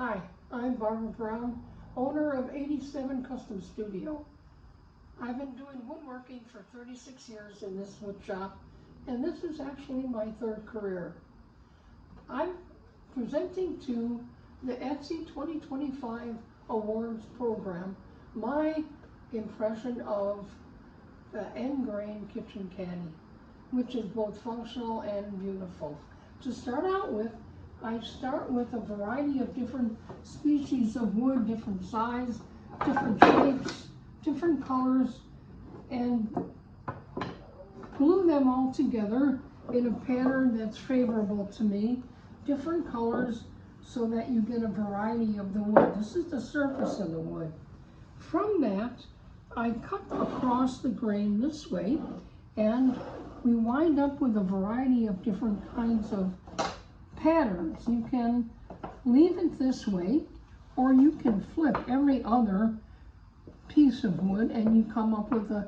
Hi, I'm Barbara Brown, owner of 87 Custom Studio. I've been doing woodworking for 36 years in this wood shop, and this is actually my third career. I'm presenting to the Etsy 2025 Awards program my impression of the end grain Kitchen Caddy, which is both functional and beautiful. To start out with, I start with a variety of different species of wood, different size, different shapes, different colors, and glue them all together in a pattern that's favorable to me, different colors, so that you get a variety of the wood. This is the surface of the wood. From that, I cut across the grain this way, and we wind up with a variety of different kinds of patterns. You can leave it this way, or you can flip every other piece of wood and you come up with an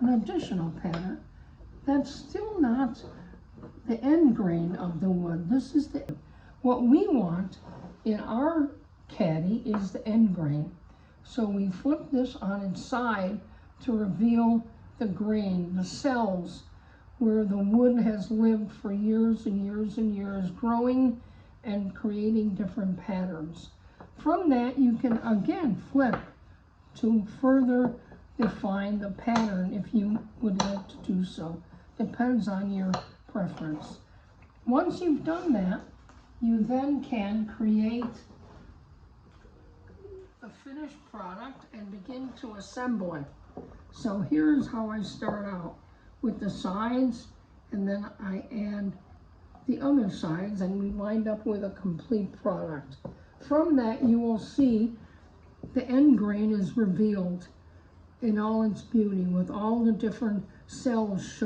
additional pattern. That's still not the end grain of the wood. This is what we want in our caddy is the end grain. So we flip this on its side to reveal the grain, the cells, where the wood has lived for years and years and years, growing and creating different patterns. From that, you can again flip to further define the pattern if you would like to do so. Depends on your preference. Once you've done that, you then can create the finished product and begin to assemble it. So here's how I start out with the sides, and then I add the other sides, and we wind up with a complete product. From that, you will see the end grain is revealed in all its beauty with all the different cells shown.